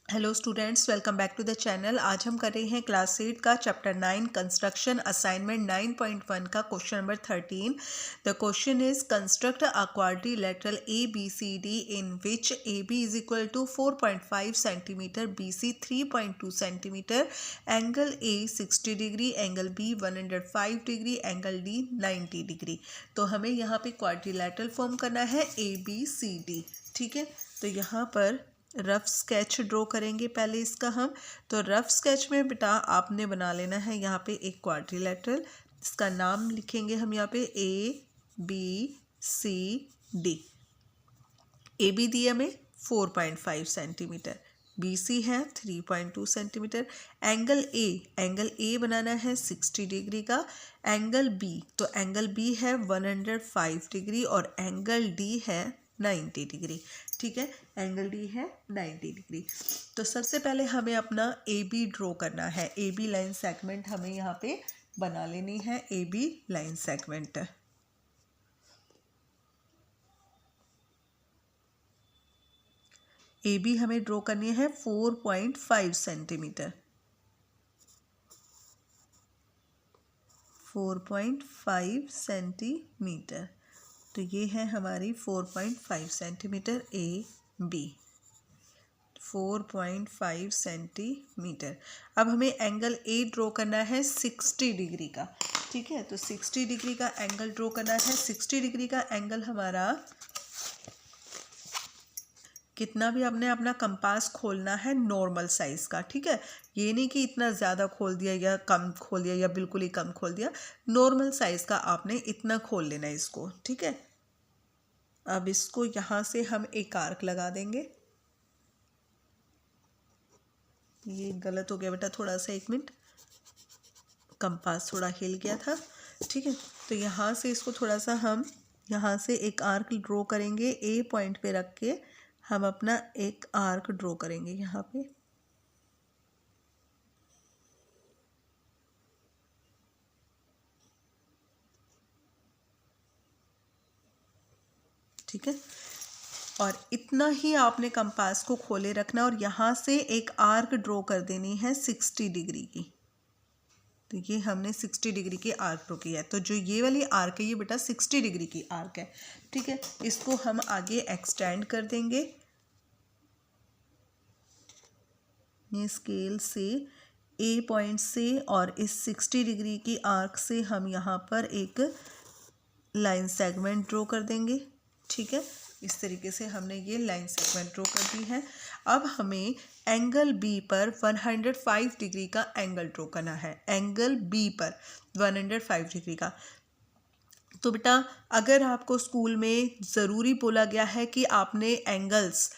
Hello students, welcome back to the channel. आज हम कर रहे हैं क्लास 8 का चैप्टर 9 कंस्ट्रक्शन असाइनमेंट 9.1 का question number 13। The question is construct a quadrilateral A B C D in which A B is equal to 4.5 centimetre, B C 3.2 centimetre, angle A 60 degree, angle B 105 degree, angle D 90 degree. तो हमें यहाँ पे quadrilateral form करना है A B C D. ठीक है, तो यहाँ पर रफ स्केच ड्रॉ करेंगे पहले इसका हम। तो रफ स्केच में बेटा आपने बना लेना है यहाँ पे एक क्वाड्रिलेटरल। इसका नाम लिखेंगे हम यहाँ पे A B C D. A B दिया में 4.5 सेंटीमीटर, बी सी है 3.2 सेंटीमीटर, एंगल ए बनाना है 60 डिग्री का, एंगल बी तो एंगल बी है 105 डिग्री और एंगल डी है 90 डिग्री। ठीक है, एंगल डी है 90 डिग्री। तो सबसे पहले हमें अपना ए बी ड्रॉ करना है। ए बी लाइन सेगमेंट हमें यहाँ पे बना लेनी है। A B line segment A B हमें ड्रॉ करनी है 4.5 सेंटीमीटर, 4.5 सेंटीमीटर। तो ये है हमारी 4.5 सेंटीमीटर ए बी, 4.5 सेंटीमीटर। अब हमें एंगल ए ड्रॉ करना है 60 डिग्री का। ठीक है, तो 60 डिग्री का एंगल ड्रॉ करना है। 60 डिग्री का एंगल हमारा कितना भी आपने अपना कंपास खोलना है नॉर्मल साइज का। ठीक है, ये नहीं कि इतना ज़्यादा खोल दिया या कम खोल दिया या बिल्कुल ही कम खोल दिया, नॉर्मल साइज का आपने इतना खोल लेना है इसको। ठीक है, अब इसको यहाँ से हम एक आर्क लगा देंगे। ये गलत हो गया बेटा, थोड़ा सा 1 मिनट, कंपास थोड़ा हिल गया था। ठीक है, तो यहाँ से इसको थोड़ा सा हम यहाँ से एक आर्क ड्रॉ करेंगे। ए पॉइंट पे रख के हम अपना एक आर्क ड्रॉ करेंगे यहाँ पे। ठीक है, और इतना ही आपने कंपास को खोले रखना और यहाँ से एक आर्क ड्रॉ कर देनी है 60 डिग्री की। तो ये हमने 60 डिग्री की आर्क ड्रॉ की है। तो जो ये वाली आर्क है ये बेटा 60 डिग्री की आर्क है। ठीक है, इसको हम आगे एक्सटेंड कर देंगे। ये स्केल से ए पॉइंट से और इस 60 डिग्री की आर्क से हम यहाँ पर एक लाइन सेगमेंट ड्रॉ कर देंगे। ठीक है, इस तरीके से हमने ये लाइन सेगमेंट ड्रॉ कर दी है। अब हमें एंगल बी पर 105 डिग्री का एंगल ड्रॉ करना है। एंगल बी पर 105 डिग्री का। तो बेटा अगर आपको स्कूल में ज़रूरी बोला गया है कि आपने एंगल्स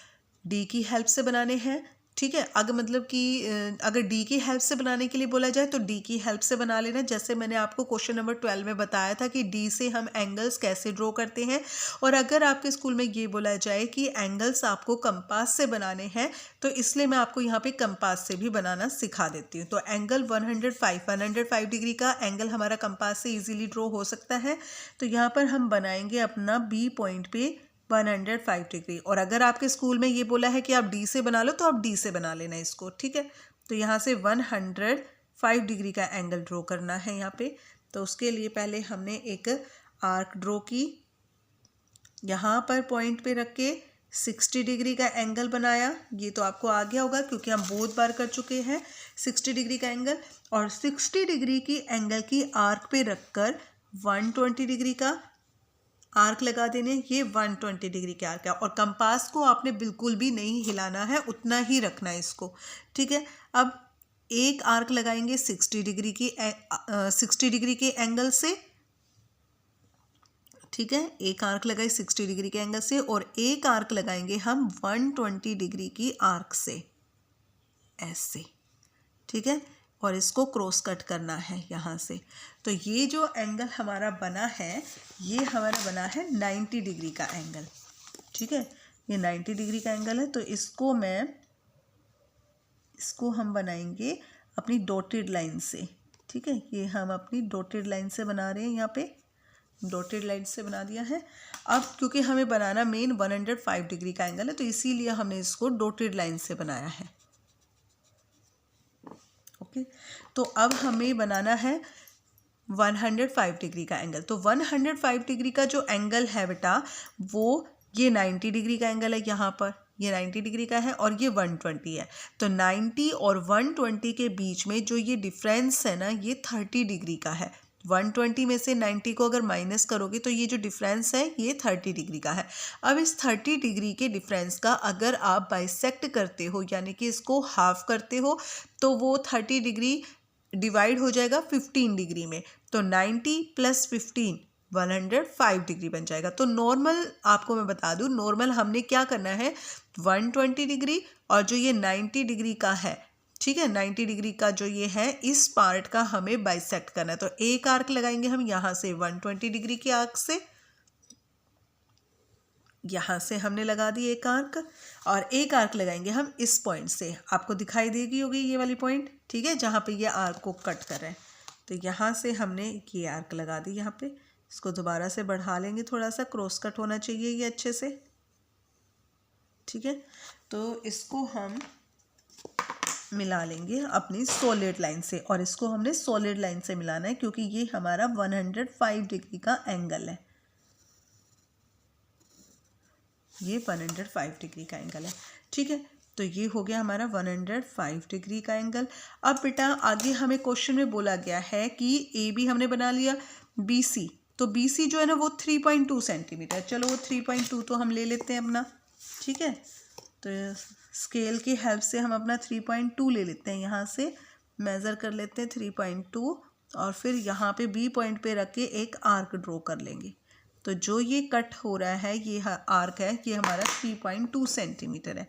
डी की हेल्प से बनाने हैं, ठीक है, अगर मतलब कि अगर डी की हेल्प से बनाने के लिए बोला जाए तो डी की हेल्प से बना लेना। जैसे मैंने आपको क्वेश्चन नंबर 12 में बताया था कि डी से हम एंगल्स कैसे ड्रॉ करते हैं। और अगर आपके स्कूल में ये बोला जाए कि एंगल्स आपको कंपास से बनाने हैं तो इसलिए मैं आपको यहाँ पे कंपास से भी बनाना सिखा देती हूँ। तो एंगल 105 डिग्री का एंगल हमारा कंपास से ईजिली ड्रॉ हो सकता है। तो यहाँ पर हम बनाएंगे अपना बी पॉइंट पे 105 डिग्री। और अगर आपके स्कूल में ये बोला है कि आप डी से बना लो तो आप डी से बना लेना इसको। ठीक है, तो यहाँ से 105 डिग्री का एंगल ड्रॉ करना है यहाँ पे। तो उसके लिए पहले हमने एक आर्क ड्रॉ की, यहाँ पर पॉइंट पे रख के 60 डिग्री का एंगल बनाया। ये तो आपको आ गया होगा क्योंकि हम बहुत बार कर चुके हैं 60 डिग्री का एंगल। और 60 डिग्री की एंगल की आर्क पे रखकर 120 डिग्री का आर्क लगा देने। ये 120 डिग्री के आर्क है और कंपास को आपने बिल्कुल भी नहीं हिलाना है, उतना ही रखना है इसको। ठीक है, अब एक आर्क लगाएंगे 60 डिग्री की 60 डिग्री के एंगल से। ठीक है, एक आर्क लगाए 60 डिग्री के एंगल से और एक आर्क लगाएंगे हम 120 डिग्री की आर्क से, ऐसे। ठीक है, और इसको क्रॉस कट करना है यहाँ से। तो ये जो एंगल हमारा बना है ये हमारा बना है 90 डिग्री का एंगल। ठीक है, ये 90 डिग्री का एंगल है। तो इसको हम बनाएंगे अपनी डॉटेड लाइन से। ठीक है, ये हम अपनी डॉटेड लाइन से बना रहे हैं, यहाँ पे डॉटेड लाइन से बना दिया है। अब क्योंकि हमें बनाना मेन 105 डिग्री का एंगल है तो इसीलिए हमने इसको डॉटेड लाइन से बनाया है। ओके, तो अब हमें बनाना है 105 डिग्री का एंगल। तो 105 डिग्री का जो एंगल है बेटा वो ये 90 डिग्री का एंगल है, यहाँ पर ये 90 डिग्री का है और ये 120 है। तो 90 और 120 के बीच में जो ये डिफरेंस है ना ये 30 डिग्री का है। 120 में से 90 को अगर माइनस करोगे तो ये जो डिफरेंस है ये 30 डिग्री का है। अब इस 30 डिग्री के डिफरेंस का अगर आप बाइसेक्ट करते हो यानी कि इसको हाफ करते हो तो वो 30 डिग्री डिवाइड हो जाएगा 15 डिग्री में। तो 90 + 15 105 डिग्री बन जाएगा। तो नॉर्मल आपको मैं बता दूं, नॉर्मल हमने क्या करना है 120 डिग्री और जो ये 90 डिग्री का है, ठीक है, 90 डिग्री का जो ये है इस पार्ट का हमें बाइसेक्ट करना है। तो एक आर्क लगाएंगे हम यहाँ से 120 डिग्री के आर्क से, यहाँ से हमने लगा दी एक आर्क और एक आर्क लगाएंगे हम इस पॉइंट से, आपको दिखाई देगी होगी ये वाली पॉइंट, ठीक है, जहाँ पे ये आर्क को कट कर रहे हैं। तो यहाँ से हमने ये आर्क लगा दी यहाँ पे, इसको दोबारा से बढ़ा लेंगे, थोड़ा सा क्रॉस कट होना चाहिए ये अच्छे से, ठीक है। तो इसको हम मिला लेंगे अपनी सॉलिड लाइन से और इसको हमने सॉलिड लाइन से मिलाना है क्योंकि ये हमारा 105 डिग्री का एंगल है, ये 105 डिग्री का एंगल है, ठीक है। तो ये हो गया हमारा 105 डिग्री का एंगल। अब बेटा आगे हमें क्वेश्चन में बोला गया है कि ए बी हमने बना लिया, बी सी, तो बी सी जो है ना वो 3.2 सेंटीमीटर, चलो वो 3.2 तो हम ले लेते हैं अपना, ठीक है। तो स्केल की हेल्प से हम अपना 3.2 ले लेते हैं, यहाँ से मेज़र कर लेते हैं 3.2 और फिर यहाँ पे बी पॉइंट पे रख के एक आर्क ड्रॉ कर लेंगे। तो जो ये कट हो रहा है ये आर्क है ये हमारा 3.2 सेंटीमीटर है।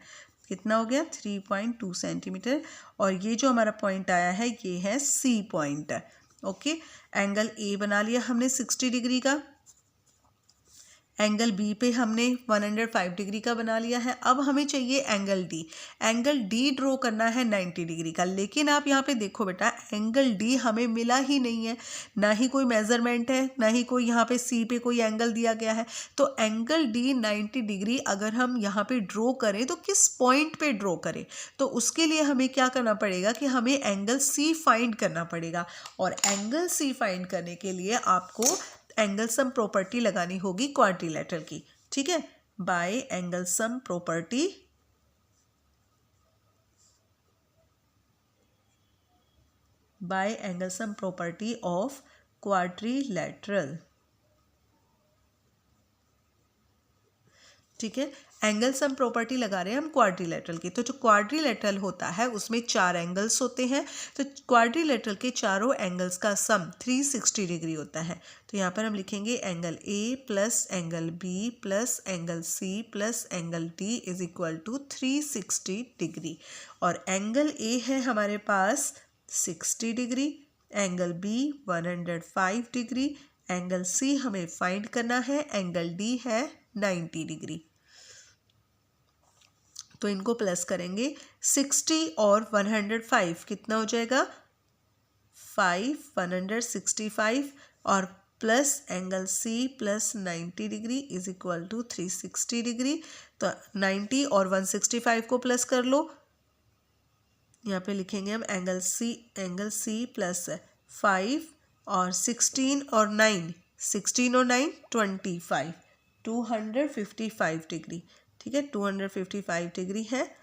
कितना हो गया 3.2 सेंटीमीटर और ये जो हमारा पॉइंट आया है ये है C point. Okay, angle A बना लिया हमने 60 डिग्री का, एंगल बी पे हमने 105 डिग्री का बना लिया है। अब हमें चाहिए angle D, angle D draw करना है 90 डिग्री का। लेकिन आप यहाँ पे देखो बेटा एंगल डी हमें मिला ही नहीं है, ना ही कोई मेजरमेंट है, ना ही कोई यहाँ पे सी पे कोई एंगल दिया गया है। तो एंगल डी 90 डिग्री अगर हम यहाँ पे ड्रॉ करें तो किस पॉइंट पे ड्रॉ करें, तो उसके लिए हमें क्या करना पड़ेगा कि हमें एंगल सी फाइंड करना पड़ेगा। और एंगल सी फाइंड करने के लिए आपको एंगल सम प्रॉपर्टी लगानी होगी क्वाड्रिलेटरल की, ठीक है। Bye angle sum property of quadrilateral, ठीक है। एंगल सम प्रॉपर्टी लगा रहे हैं हम क्वाड्रिलेटरल की। तो जो क्वाड्रिलेटरल होता है उसमें 4 एंगल्स होते हैं, तो क्वाड्रिलेटरल के चारों एंगल्स का सम 360 डिग्री होता है। तो यहाँ पर हम लिखेंगे angle A plus angle B plus angle C plus angle D is equal to 360 degree. और एंगल ए है हमारे पास 60 degree, angle B 105 degree, angle C हमें फाइंड करना है, एंगल डी है 90 डिग्री। तो इनको प्लस करेंगे 60 और 105 कितना हो जाएगा 165 और plus angle C plus 90 degree is equal to 360 degree. तो 90 और 165 को प्लस कर लो, यहाँ पे लिखेंगे हम एंगल सी प्लस 5 और 16 और 9 25 255 डिग्री, ठीक है, 255 डिग्री है।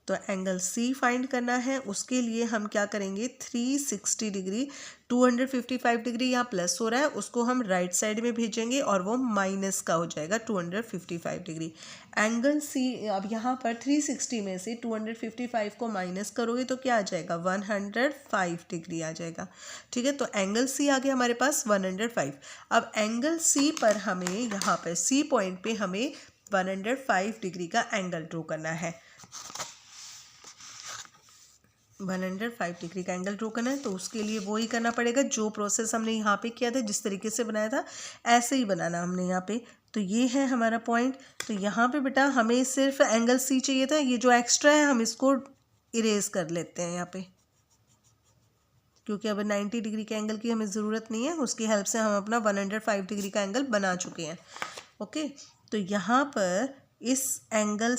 तो एंगल सी फाइंड करना है, उसके लिए हम क्या करेंगे 360 डिग्री, 255 डिग्री यहाँ प्लस हो रहा है उसको हम राइट साइड में भेजेंगे और वो माइनस का हो जाएगा 255 डिग्री। एंगल सी अब यहाँ पर 360 में से 255 को माइनस करोगे तो क्या आ जाएगा 105 डिग्री आ जाएगा, ठीक है। तो एंगल सी आ गया हमारे पास 105। अब एंगल सी पर हमें यहाँ पर सी पॉइंट पे हमें 105 डिग्री का एंगल ड्रॉ करना है, 105 डिग्री का एंगल ड्रॉ करना है। तो उसके लिए वो ही करना पड़ेगा जो प्रोसेस हमने यहाँ पे किया था, जिस तरीके से बनाया था ऐसे ही बनाना हमने यहाँ पे। तो ये है हमारा पॉइंट। तो यहाँ पे बेटा हमें सिर्फ एंगल सी चाहिए था, ये जो एक्स्ट्रा है हम इसको इरेज कर लेते हैं यहाँ पे, क्योंकि अब 90 डिग्री के एंगल की हमें ज़रूरत नहीं है, उसकी हेल्प से हम अपना 105 डिग्री का एंगल बना चुके हैं। ओके, तो यहाँ पर इस एंगल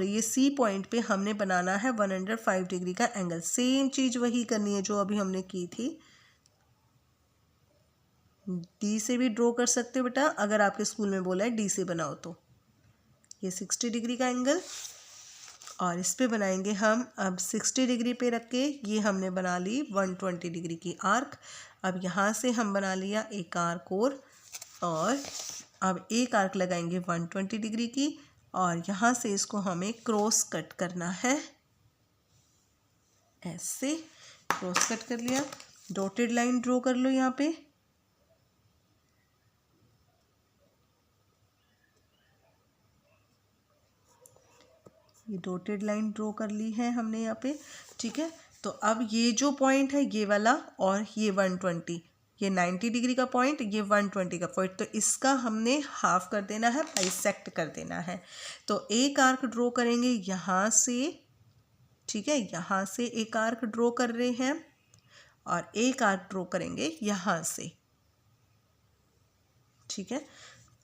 ये सी पॉइंट पे हमने बनाना है 105 डिग्री का एंगल। सेम चीज़ वही करनी है जो अभी हमने की थी। डी से भी ड्रॉ कर सकते हो बेटा, अगर आपके स्कूल में बोला है डी से बनाओ तो। ये 60 डिग्री का एंगल, और इस पे बनाएंगे हम अब 60 डिग्री पे रख के ये हमने बना ली 120 डिग्री की आर्क। अब यहाँ से हम बना लिया एक आर्क और अब एक आर्क लगाएंगे 120 डिग्री की, और यहाँ से इसको हमें क्रॉस कट करना है। ऐसे क्रॉस कट कर लिया। डॉटेड लाइन ड्रॉ कर लो यहाँ पे। ये डॉटेड लाइन ड्रॉ कर ली है हमने यहाँ पे, ठीक है। तो अब ये जो पॉइंट है ये वाला और ये 120, ये 90 डिग्री का पॉइंट, ये 120 का पॉइंट, तो इसका हमने हाफ कर देना है, बाइसेक्ट कर देना है। तो एक आर्क ड्रॉ करेंगे यहाँ से, ठीक है, यहाँ से एक आर्क ड्रॉ कर रहे हैं और एक आर्क ड्रॉ करेंगे यहाँ से, ठीक है।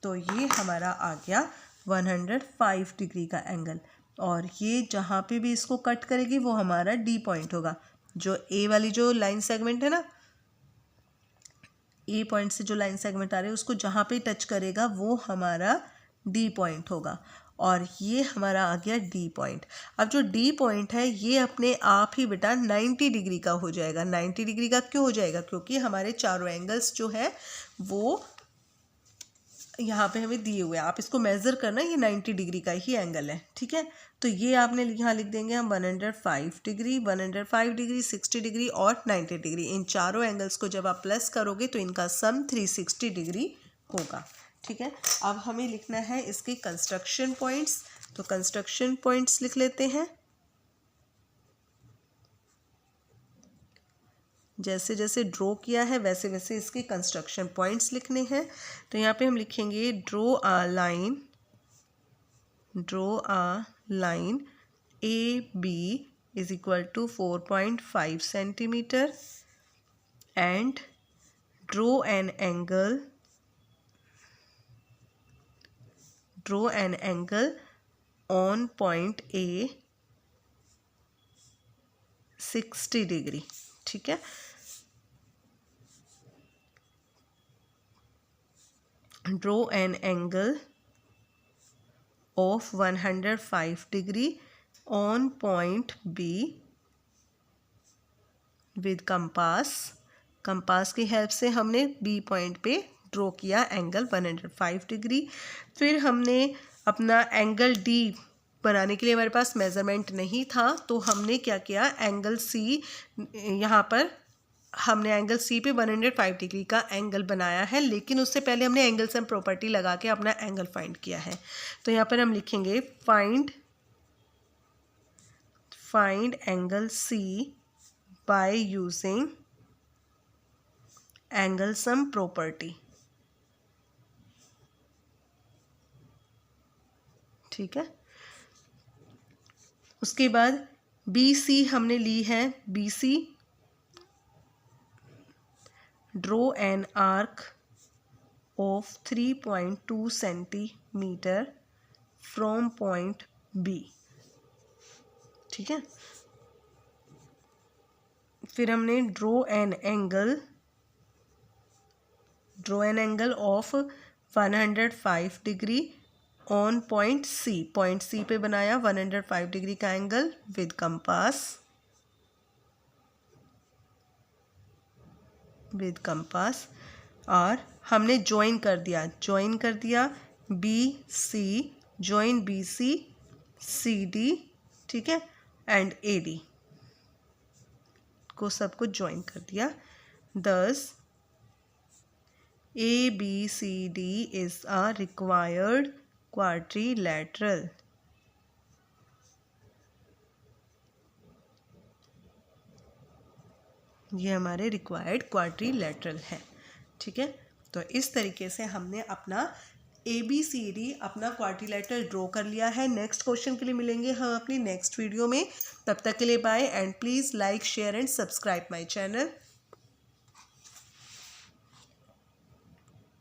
तो ये हमारा आ गया 105 डिग्री का एंगल, और ये जहाँ पे भी इसको कट करेगी वो हमारा डी पॉइंट होगा। जो ए वाली जो लाइन सेगमेंट है ना, ए पॉइंट से जो लाइन सेगमेंट आ रही है उसको जहाँ पे टच करेगा वो हमारा डी पॉइंट होगा, और ये हमारा आ गया डी पॉइंट। अब जो डी पॉइंट है ये अपने आप ही बेटा 90 डिग्री का हो जाएगा। 90 डिग्री का क्यों हो जाएगा? क्योंकि हमारे चारों एंगल्स जो है वो यहाँ पे हमें दिए हुए हैं। आप इसको मेज़र करना, ये 90 डिग्री का ही एंगल है, ठीक है। तो ये आपने यहाँ लिख देंगे हम 105 डिग्री, 105 डिग्री, 60 डिग्री और 90 डिग्री। इन चारों एंगल्स को जब आप प्लस करोगे तो इनका सम 360 डिग्री होगा, ठीक है। अब हमें लिखना है इसके कंस्ट्रक्शन पॉइंट्स, तो कंस्ट्रक्शन पॉइंट्स लिख लेते हैं। जैसे जैसे ड्रॉ किया है वैसे वैसे इसके कंस्ट्रक्शन पॉइंट्स लिखने हैं। तो यहाँ पे हम लिखेंगे draw a line A B is equal to 4.5 centimetre and draw an angle on point A 60 degree, ठीक है। Draw an angle of 105 degree on point B with compass। Compass की हेल्प से हमने B पॉइंट पे draw किया angle 105 degree. फिर हमने अपना एंगल D बनाने के लिए हमारे पास मेज़रमेंट नहीं था, तो हमने क्या किया, एंगल C यहाँ पर हमने एंगल सी पे 105 डिग्री का एंगल बनाया है, लेकिन उससे पहले हमने एंगल सम प्रॉपर्टी लगा के अपना एंगल फाइंड किया है। तो यहाँ पर हम लिखेंगे find angle C by using angle sum property, ठीक है। उसके बाद बी सी हमने ली है, B C draw an arc of 3.2 centimeter from point B, ठीक है। फिर हमने draw an angle of 105 degree on point C। Point C पे बनाया 105 डिग्री का एंगल विद कंपास, और हमने ज्वाइन कर दिया B C, join B C C D, ठीक है, एंड ए डी को सब कुछ ज्वाइन कर दिया। This A B C D is a required quadrilateral. ये हमारे रिक्वायर्ड क्वाड्रिलैटरल है, ठीक है। तो इस तरीके से हमने अपना ABCD अपना क्वाड्रिलैटरल ड्रॉ कर लिया है। नेक्स्ट क्वेश्चन के लिए मिलेंगे हम अपनी नेक्स्ट वीडियो में। तब तक के लिए bye, and please like share and subscribe my channel.